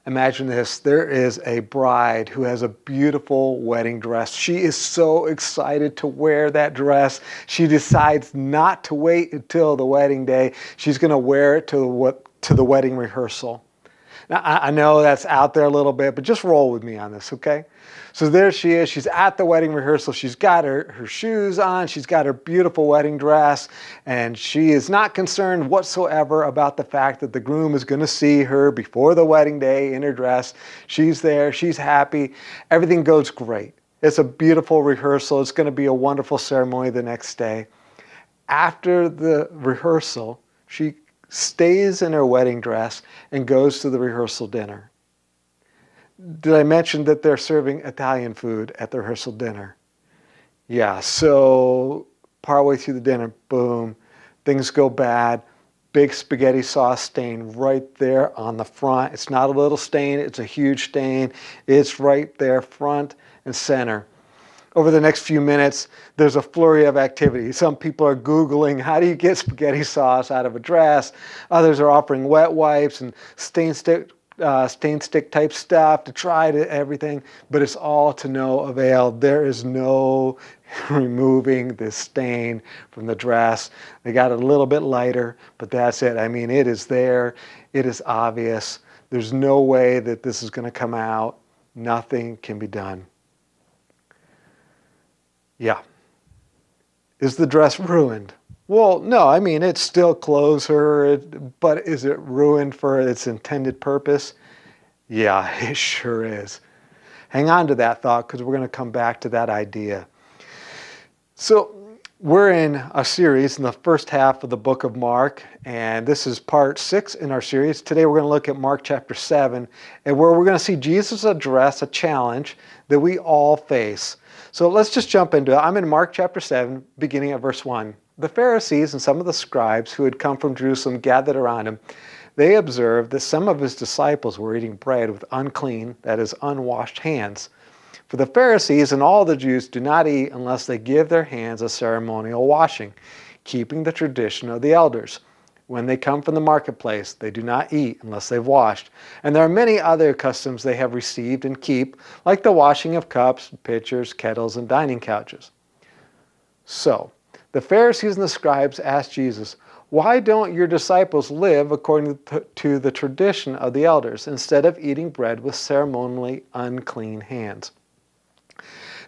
Imagine this, there is a bride who has a beautiful wedding dress. She is so excited to wear that dress. She decides not to wait until the wedding day. She's going to wear it to the wedding rehearsal. Now, I know that's out there a little bit, but just roll with me on this, okay? So there she is. She's at the wedding rehearsal. She's got her shoes on. She's got her beautiful wedding dress. And she is not concerned whatsoever about the fact that the groom is going to see her before the wedding day in her dress. She's there. She's happy. Everything goes great. It's a beautiful rehearsal. It's going to be a wonderful ceremony the next day. After the rehearsal, she stays in her wedding dress and goes to the rehearsal dinner. Did I mention that they're serving Italian food at the rehearsal dinner? Yeah, so partway through the dinner, boom, things go bad. Big spaghetti sauce stain right there on the front. It's not a little stain, it's a huge stain. It's right there, front and center. Over the next few minutes, there's a flurry of activity. Some people are Googling, how do you get spaghetti sauce out of a dress? Others are offering wet wipes and stain stick type stuff to try everything, but it's all to no avail. There is no removing this stain from the dress. They got it a little bit lighter, but that's it. I mean, it is there. It is obvious. There's no way that this is going to come out. Nothing can be done. Yeah. Is the dress ruined? Well, no, I mean, it still clothes her, but is it ruined for its intended purpose? Yeah, it sure is. Hang on to that thought because we're going to come back to that idea. So we're in a series in the first half of the book of Mark, and this is part 6 in our series. Today we're going to look at Mark chapter 7, and where we're going to see Jesus address a challenge that we all face. So let's just jump into it. I'm in Mark chapter 7, beginning at verse 1. The Pharisees and some of the scribes who had come from Jerusalem gathered around him. They observed that some of his disciples were eating bread with unclean, that is, unwashed hands. For the Pharisees and all the Jews do not eat unless they give their hands a ceremonial washing, keeping the tradition of the elders. When they come from the marketplace, they do not eat unless they've washed. And there are many other customs they have received and keep, like the washing of cups, pitchers, kettles, and dining couches. So, the Pharisees and the scribes asked Jesus, "Why don't your disciples live according to the tradition of the elders, instead of eating bread with ceremonially unclean hands?"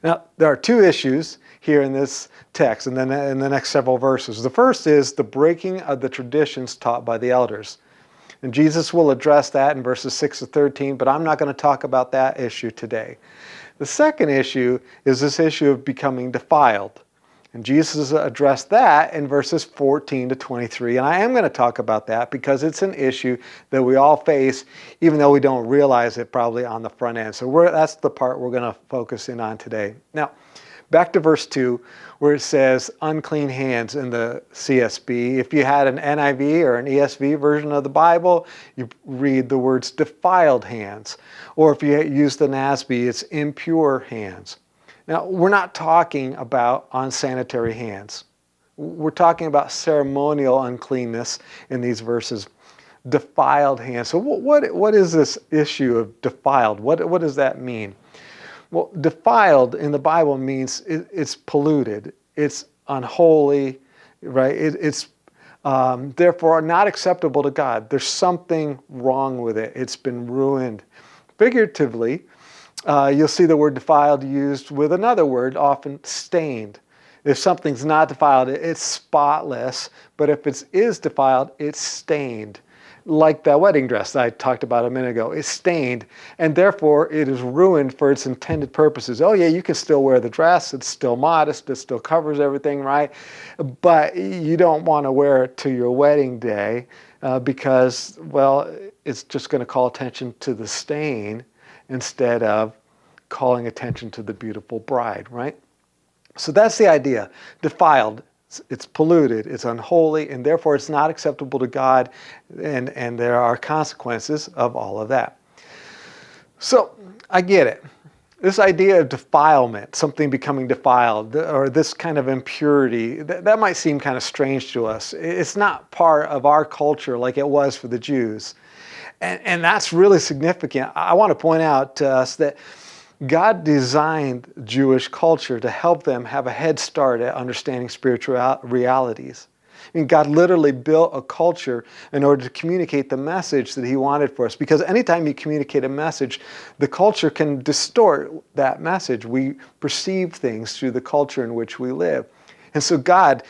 Now, there are two issues here in this text and then in the next several verses. The first is the breaking of the traditions taught by the elders. And Jesus will address that in verses 6 to 13, but I'm not going to talk about that issue today. The second issue is this issue of becoming defiled. And Jesus addressed that in verses 14 to 23. And I am going to talk about that because it's an issue that we all face, even though we don't realize it probably on the front end. So that's the part we're going to focus in on today. Now, back to verse 2, where it says unclean hands in the CSB. If you had an NIV or an ESV version of the Bible, you read the words defiled hands. Or if you use the NASB, it's impure hands. Now, we're not talking about unsanitary hands. We're talking about ceremonial uncleanness in these verses. Defiled hands. So what is this issue of defiled? What does that mean? Well, defiled in the Bible means it's polluted. It's unholy, right? It's therefore not acceptable to God. There's something wrong with it. It's been ruined. Figuratively, you'll see the word defiled used with another word, often stained. If something's not defiled, it's spotless, but if it is defiled, it's stained. Like that wedding dress that I talked about a minute ago, it's stained, and therefore it is ruined for its intended purposes. Oh yeah, you can still wear the dress, it's still modest, it still covers everything, right? But you don't want to wear it to your wedding day because, well, it's just going to call attention to the stain instead of calling attention to the beautiful bride, right? So that's the idea. Defiled, it's polluted, it's unholy, and therefore it's not acceptable to God, and there are consequences of all of that. So I get it. This idea of defilement, something becoming defiled, or this kind of impurity, that might seem kind of strange to us. It's not part of our culture like it was for the Jews. And that's really significant. I want to point out to us that God designed Jewish culture to help them have a head start at understanding spiritual realities. I mean, God literally built a culture in order to communicate the message that he wanted for us. Because anytime you communicate a message, the culture can distort that message. We perceive things through the culture in which we live. And so God,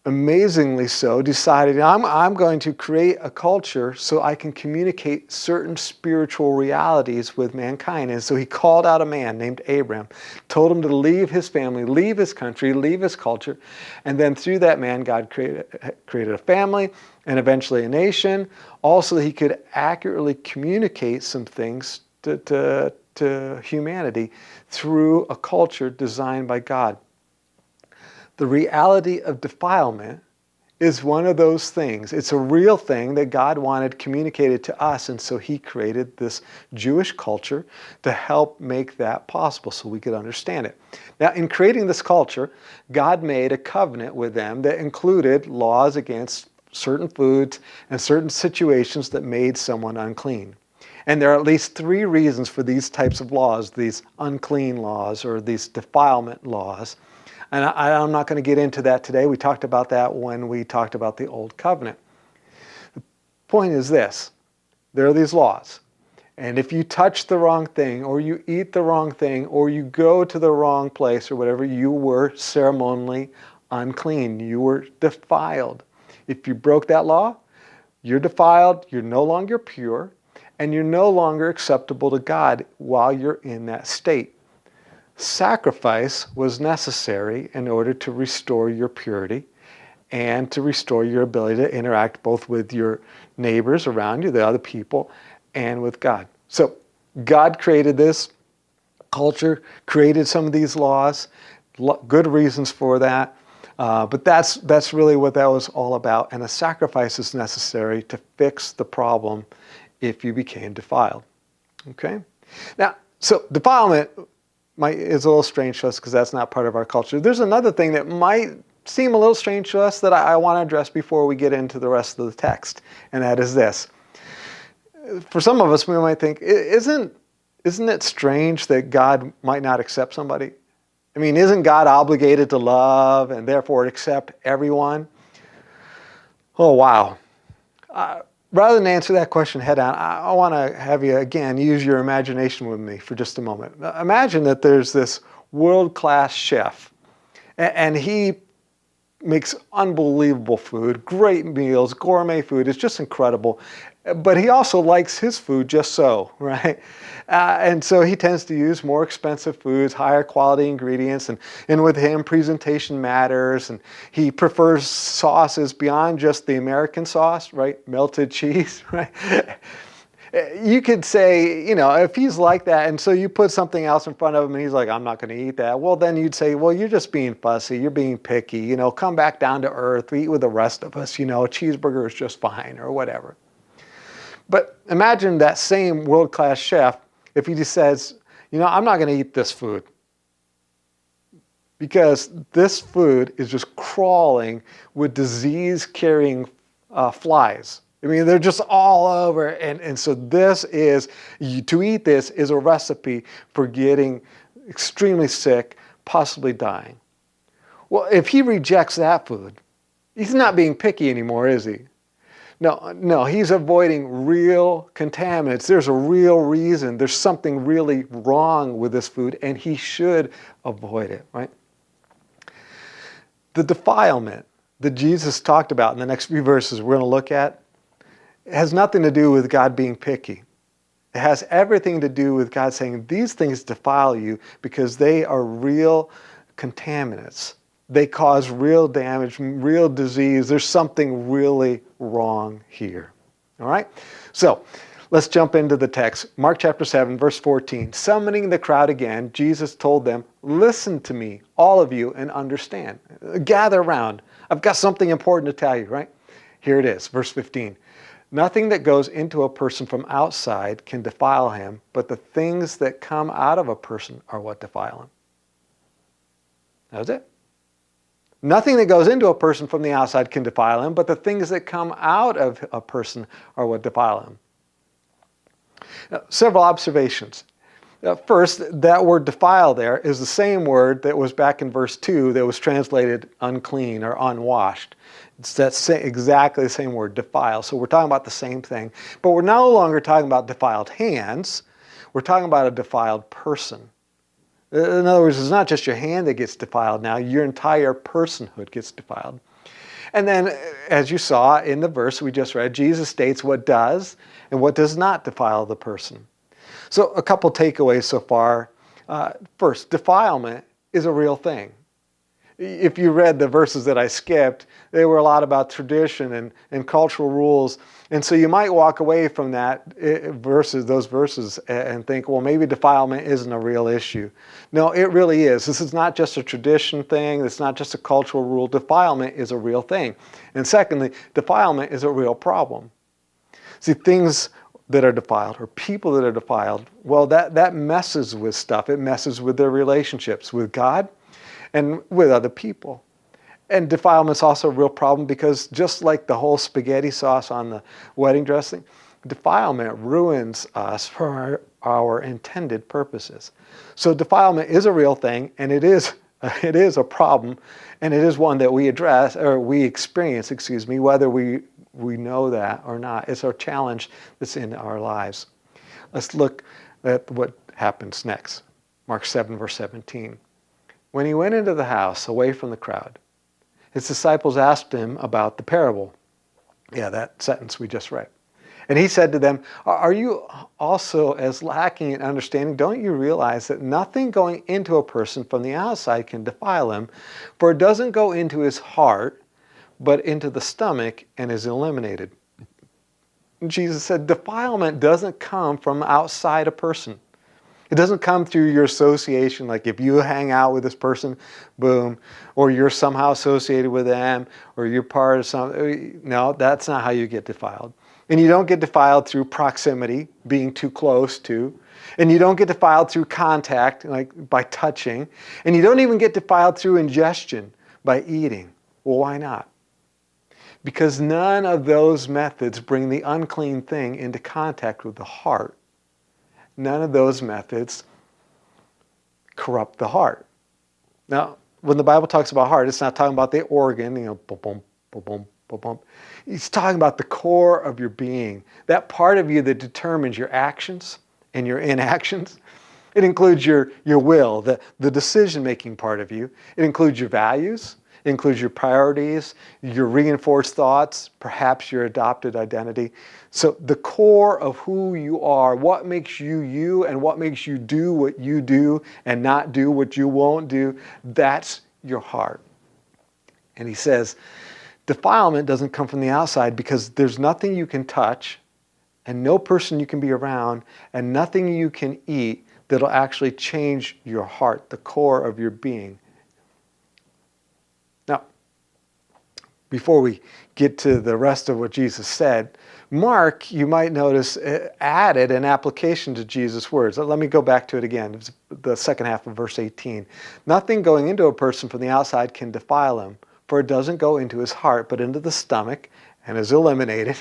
amazingly so, decided, I'm going to create a culture so I can communicate certain spiritual realities with mankind. And so he called out a man named Abram, told him to leave his family, leave his country, leave his culture. And then through that man, God created a family and eventually a nation, also that he could accurately communicate some things to humanity through a culture designed by God. The reality of defilement is one of those things. It's a real thing that God wanted communicated to us, and so he created this Jewish culture to help make that possible so we could understand it. Now, in creating this culture, God made a covenant with them that included laws against certain foods and certain situations that made someone unclean. And there are at least 3 reasons for these types of laws, these unclean laws or these defilement laws. And I'm not going to get into that today. We talked about that when we talked about the Old Covenant. The point is this. There are these laws. And if you touch the wrong thing, or you eat the wrong thing, or you go to the wrong place or whatever, you were ceremonially unclean. You were defiled. If you broke that law, you're defiled, you're no longer pure, and you're no longer acceptable to God while you're in that state. Sacrifice was necessary in order to restore your purity and to restore your ability to interact both with your neighbors around you, the other people, and with God. So God created this culture, created some of these laws, good reasons for that, but that's really what that was all about. And a sacrifice is necessary to fix the problem if you became defiled. Okay? Now, so defilement is a little strange to us because that's not part of our culture. There's another thing that might seem a little strange to us that I want to address before we get into the rest of the text, and that is this. For some of us, we might think, isn't it strange that God might not accept somebody? I mean, isn't God obligated to love and therefore accept everyone? Oh, wow. Rather than answer that question head on, I want to have you, again, use your imagination with me for just a moment. Imagine that there's this world-class chef, and he makes unbelievable food, great meals, gourmet food. It's just incredible. But he also likes his food just so, right? And so he tends to use more expensive foods, higher quality ingredients, and with him, presentation matters, and he prefers sauces beyond just the American sauce, right? Melted cheese, right? You could say, if he's like that, and so you put something else in front of him, and he's like, I'm not going to eat that. Well, then you'd say, well, you're just being fussy. You're being picky. Come back down to earth. Eat with the rest of us. A cheeseburger is just fine, or whatever. But imagine that same world-class chef if he just says, I'm not going to eat this food because this food is just crawling with disease-carrying flies. I mean, they're just all over. And so to eat this is a recipe for getting extremely sick, possibly dying. Well, if he rejects that food, he's not being picky anymore, is he? No, he's avoiding real contaminants. There's a real reason. There's something really wrong with this food, and he should avoid it, right? The defilement that Jesus talked about in the next few verses we're going to look at has nothing to do with God being picky. It has everything to do with God saying these things defile you because they are real contaminants. They cause real damage, real disease. There's something really wrong here. All right? So let's jump into the text. Mark chapter 7, verse 14. Summoning the crowd again, Jesus told them, listen to me, all of you, and understand. Gather around. I've got something important to tell you, right? Here it is, verse 15. Nothing that goes into a person from outside can defile him, but the things that come out of a person are what defile him. That was it. Nothing that goes into a person from the outside can defile him, but the things that come out of a person are what defile him. Several observations. First, that word defile there is the same word that was back in verse 2 that was translated unclean or unwashed. It's that exactly the same word, defile. So we're talking about the same thing. But we're no longer talking about defiled hands. We're talking about a defiled person. In other words, it's not just your hand that gets defiled now. Your entire personhood gets defiled. And then, as you saw in the verse we just read, Jesus states what does and what does not defile the person. So a couple takeaways so far. First, defilement is a real thing. If you read the verses that I skipped, they were a lot about tradition and cultural rules. And so you might walk away from those verses and think, well, maybe defilement isn't a real issue. No, it really is. This is not just a tradition thing. It's not just a cultural rule. Defilement is a real thing. And secondly, defilement is a real problem. See, things that are defiled or people that are defiled, well, that messes with stuff. It messes with their relationships with God and with other people. And defilement is also a real problem because just like the whole spaghetti sauce on the wedding dressing, defilement ruins us for our intended purposes. So defilement is a real thing, and it is a problem, and it is one that we address, or we experience, whether we know that or not. It's our challenge that's in our lives. Let's look at what happens next. Mark 7, verse 17. When he went into the house, away from the crowd, his disciples asked him about the parable. Yeah, that sentence we just read. And he said to them, are you also as lacking in understanding? Don't you realize that nothing going into a person from the outside can defile him? For it doesn't go into his heart, but into the stomach and is eliminated. And Jesus said, defilement doesn't come from outside a person. It doesn't come through your association, like if you hang out with this person, boom, or you're somehow associated with them, or you're part of something. No, that's not how you get defiled. And you don't get defiled through proximity, being too close to. And you don't get defiled through contact, like by touching. And you don't even get defiled through ingestion, by eating. Well, why not? Because none of those methods bring the unclean thing into contact with the heart. None of those methods corrupt the heart. Now, when the Bible talks about heart, it's not talking about the organ, boom, boom, boom, boom, boom, boom. It's talking about the core of your being, that part of you that determines your actions and your inactions. It includes your will, the decision-making part of you. It includes your values. It includes your priorities, your reinforced thoughts, perhaps your adopted identity. So the core of who you are, what makes you you and what makes you do what you do and not do what you won't do, that's your heart. And he says, defilement doesn't come from the outside because there's nothing you can touch and no person you can be around and nothing you can eat that'll actually change your heart, the core of your being. Now, before we get to the rest of what Jesus said, Mark, you might notice, added an application to Jesus' words. Let me go back to it again. It's the second half of verse 18. Nothing going into a person from the outside can defile him, for it doesn't go into his heart, but into the stomach and is eliminated.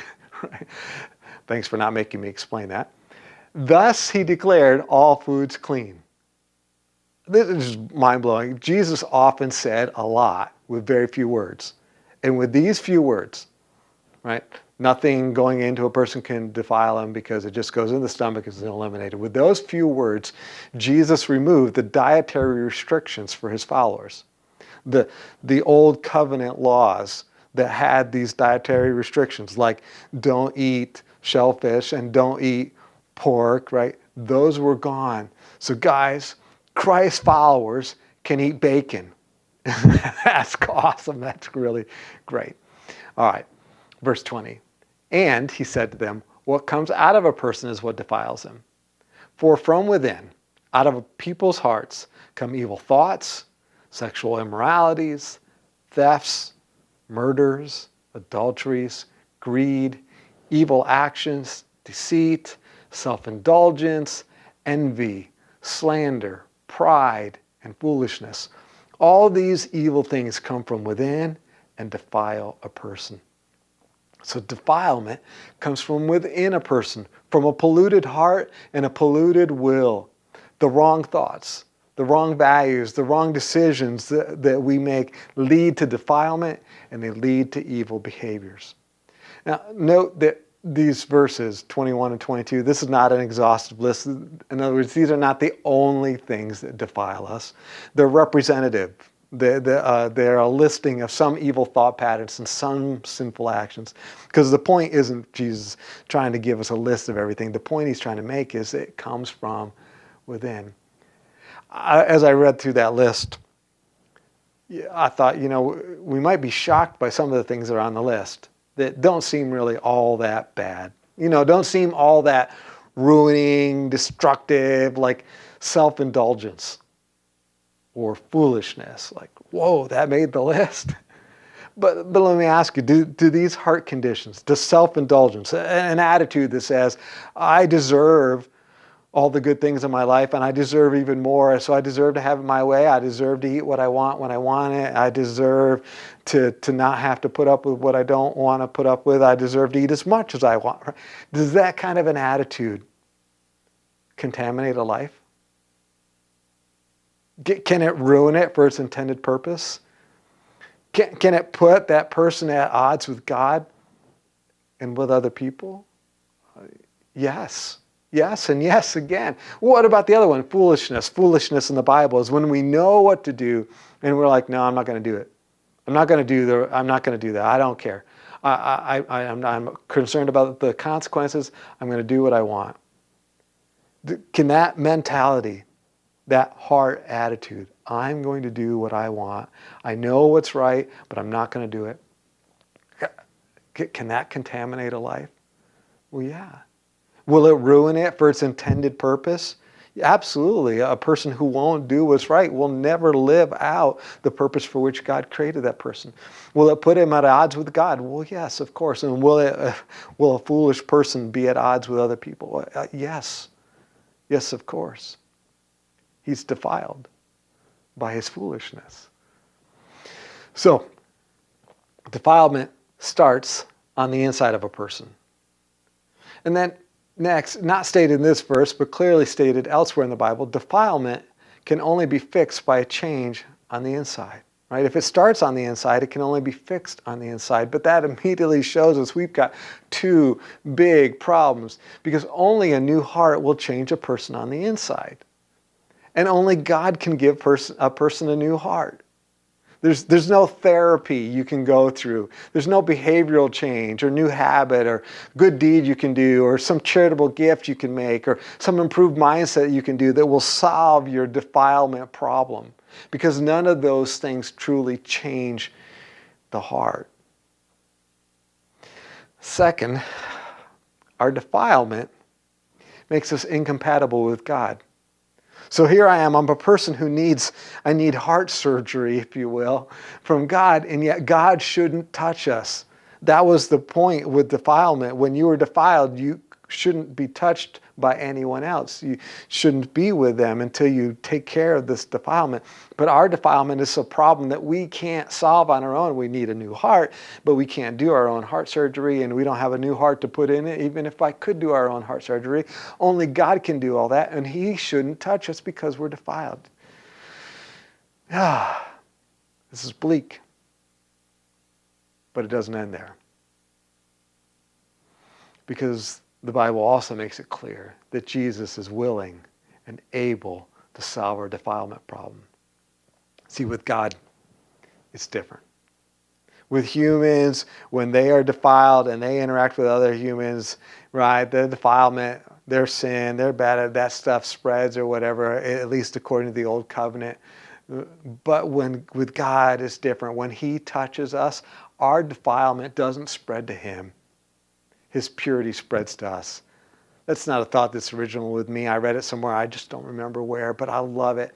Thanks for not making me explain that. Thus he declared all foods clean. This is mind-blowing. Jesus often said a lot with very few words. And with these few words, right, nothing going into a person can defile him because it just goes in the stomach and is eliminated. With those few words, Jesus removed the dietary restrictions for his followers. The old covenant laws that had these dietary restrictions, like don't eat shellfish and don't eat pork, right? Those were gone. So guys, Christ followers can eat bacon. That's awesome. That's really great. All right, verse 20. And he said to them, what comes out of a person is what defiles him. For from within, out of people's hearts, come evil thoughts, sexual immoralities, thefts, murders, adulteries, greed, evil actions, deceit, self-indulgence, envy, slander, pride, and foolishness. All these evil things come from within and defile a person. So defilement comes from within a person, from a polluted heart and a polluted will. The wrong thoughts, the wrong values, the wrong decisions that we make lead to defilement, and they lead to evil behaviors. Now, note that these verses, 21 and 22, this is not an exhaustive list. In other words, these are not the only things that defile us. They're representative. They're a listing of some evil thought patterns and some sinful actions. Because the point isn't Jesus trying to give us a list of everything. The point he's trying to make is it comes from within. As I read through that list, I thought, we might be shocked by some of the things that are on the list that don't seem really all that bad. Don't seem all that ruining, destructive, like self-indulgence or foolishness. Like, whoa, that made the list. But let me ask you, do these heart conditions, does self-indulgence, an attitude that says, I deserve all the good things in my life and I deserve even more, so I deserve to have it my way, I deserve to eat what I want when I want it, I deserve to not have to put up with what I don't want to put up with, I deserve to eat as much as I want. Does that kind of an attitude contaminate a life? Can it ruin it for its intended purpose? Can it put that person at odds with God and with other people? Yes. Yes and yes again. What about the other one? Foolishness. Foolishness in the Bible is when we know what to do and we're like, no, I'm not going to do it. I'm not going to do that. I don't care. I'm concerned about the consequences. I'm going to do what I want. Can that mentality, that heart attitude, I'm going to do what I want. I know what's right, but I'm not going to do it. Can that contaminate a life? Well, yeah. Will it ruin it for its intended purpose? Absolutely. A person who won't do what's right will never live out the purpose for which God created that person. Will it put him at odds with God? Well, yes, of course. And will a foolish person be at odds with other people? Yes. Yes, of course. He's defiled by his foolishness. So, defilement starts on the inside of a person. And then next, not stated in this verse, but clearly stated elsewhere in the Bible, defilement can only be fixed by a change on the inside. Right? If it starts on the inside, it can only be fixed on the inside. But that immediately shows us we've got two big problems, because only a new heart will change a person on the inside. And only God can give a person a new heart. There's no therapy you can go through. There's no behavioral change or new habit or good deed you can do or some charitable gift you can make or some improved mindset you can do that will solve your defilement problem, because none of those things truly change the heart. Second, our defilement makes us incompatible with God. So here I am, I'm a person who I need heart surgery, if you will, from God, and yet God shouldn't touch us. That was the point with defilement. When you were defiled, you shouldn't be touched by anyone else. You shouldn't be with them until you take care of this defilement. But our defilement is a problem that we can't solve on our own. We need a new heart, but we can't do our own heart surgery, and we don't have a new heart to put in it. Even if I could do our own heart surgery, only God can do all that, and he shouldn't touch us because we're defiled. This is bleak, but it doesn't end there. Because the Bible also makes it clear that Jesus is willing and able to solve our defilement problem. See, with God, it's different. With humans, when they are defiled and they interact with other humans, right, their defilement, their sin, their bad, that stuff spreads or whatever, at least according to the old covenant. But with God, it's different. When he touches us, our defilement doesn't spread to him. His purity spreads to us. That's not a thought that's original with me. I read it somewhere. I just don't remember where, but I love it.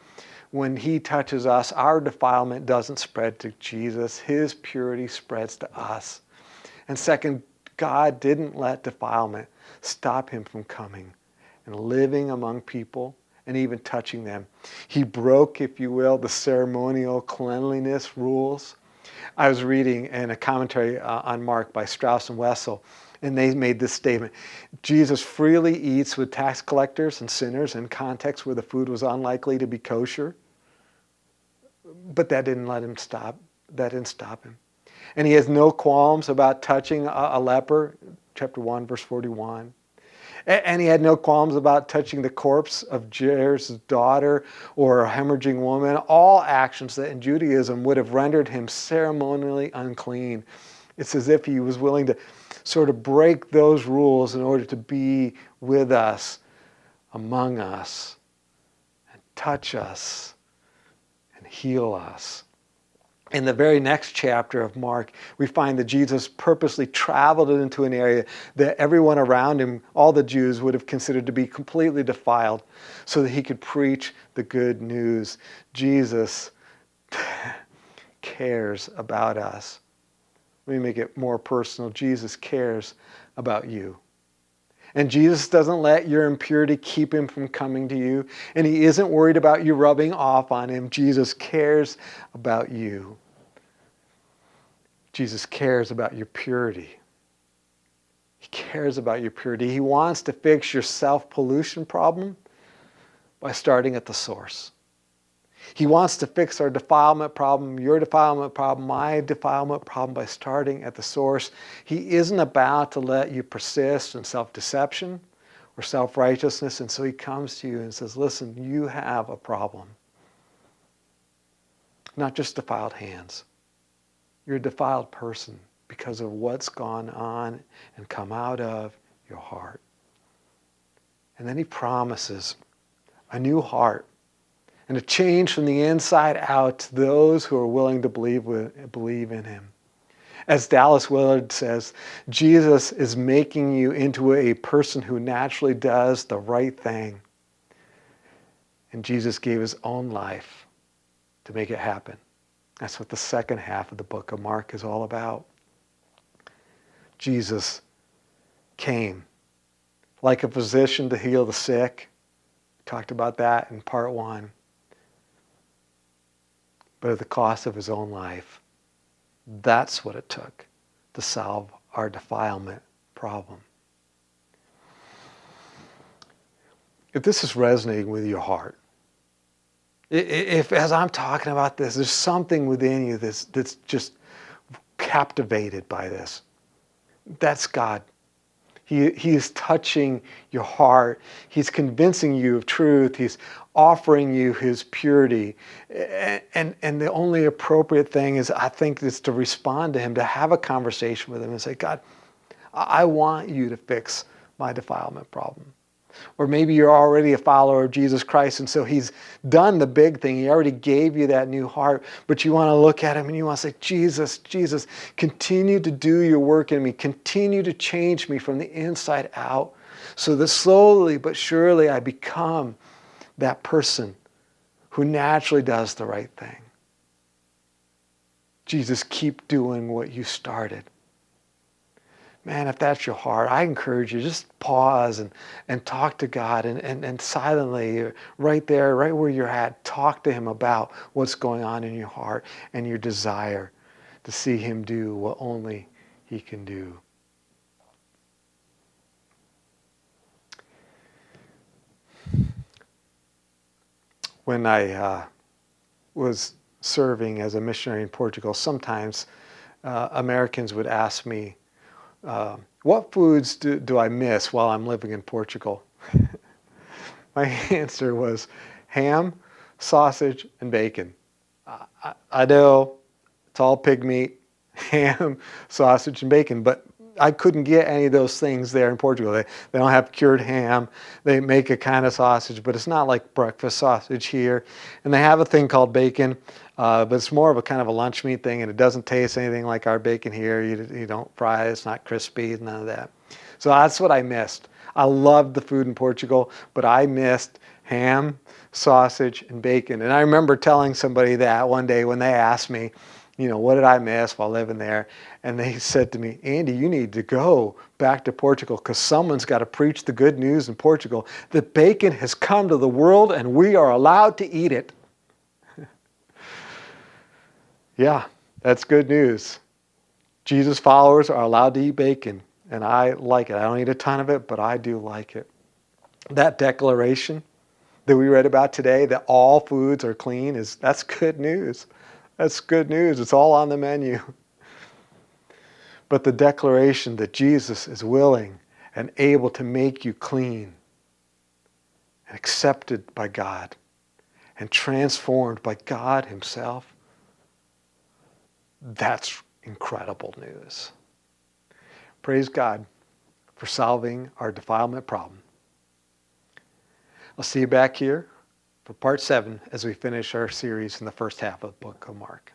When he touches us, our defilement doesn't spread to Jesus. His purity spreads to us. And second, God didn't let defilement stop him from coming and living among people and even touching them. He broke, if you will, the ceremonial cleanliness rules. I was reading in a commentary on Mark by Strauss and Wessel, and they made this statement: Jesus freely eats with tax collectors and sinners in contexts where the food was unlikely to be kosher, but that didn't let him stop. That didn't stop him. And he has no qualms about touching a leper, chapter 1, verse 41. And he had no qualms about touching the corpse of Jairus' daughter or a hemorrhaging woman, all actions that in Judaism would have rendered him ceremonially unclean. It's as if he was willing to sort of break those rules in order to be with us, among us, and touch us, and heal us. In the very next chapter of Mark, we find that Jesus purposely traveled into an area that everyone around him, all the Jews, would have considered to be completely defiled, so that he could preach the good news. Jesus cares about us. Let me make it more personal. Jesus cares about you. And Jesus doesn't let your impurity keep him from coming to you. And he isn't worried about you rubbing off on him. Jesus cares about you. Jesus cares about your purity. He cares about your purity. He wants to fix your self-pollution problem by starting at the source. He wants to fix our defilement problem, your defilement problem, my defilement problem by starting at the source. He isn't about to let you persist in self-deception or self-righteousness, and so he comes to you and says, listen, you have a problem. Not just defiled hands. You're a defiled person because of what's gone on and come out of your heart. And then he promises a new heart and a change from the inside out to those who are willing to believe in him. As Dallas Willard says, Jesus is making you into a person who naturally does the right thing. And Jesus gave his own life to make it happen. That's what the second half of the book of Mark is all about. Jesus came like a physician to heal the sick. We talked about that in part 1. But at the cost of his own life. That's what it took to solve our defilement problem. If this is resonating with your heart, if as I'm talking about this, there's something within you that's just captivated by this, that's God. He is touching your heart. He's convincing you of truth. He's offering you his purity. And the only appropriate thing is, I think, is to respond to him, to have a conversation with him and say, God, I want you to fix my defilement problem. Or maybe you're already a follower of Jesus Christ, and so he's done the big thing. He already gave you that new heart, but you want to look at him and you want to say, Jesus, Jesus, continue to do your work in me. Continue to change me from the inside out so that slowly but surely I become that person who naturally does the right thing. Jesus, keep doing what you started. Man, if that's your heart, I encourage you, just pause and talk to God and silently, right there, right where you're at, talk to him about what's going on in your heart and your desire to see him do what only he can do. When I was serving as a missionary in Portugal, sometimes Americans would ask me, what foods do I miss while I'm living in Portugal? My answer was ham, sausage, and bacon. I know it's all pig meat, ham, sausage, and bacon, but I couldn't get any of those things there in Portugal. They don't have cured ham. They make a kind of sausage, but it's not like breakfast sausage here. And they have a thing called bacon, but it's more of a kind of a lunch meat thing, and it doesn't taste anything like our bacon here. You don't fry it. It's not crispy, none of that. So that's what I missed. I loved the food in Portugal, but I missed ham, sausage, and bacon. And I remember telling somebody that one day when they asked me, what did I miss while living there? And they said to me, Andy, you need to go back to Portugal because someone's got to preach the good news in Portugal that bacon has come to the world and we are allowed to eat it. Yeah, That's good news. Jesus followers are allowed to eat bacon, and I like it. I don't eat a ton of it, but I do like it. That declaration that we read about today, that all foods are clean, that's good news. That's good news. It's all on the menu. But the declaration that Jesus is willing and able to make you clean and accepted by God and transformed by God himself, that's incredible news. Praise God for solving our defilement problem. I'll see you back here for part 7 as we finish our series in the first half of the book of Mark.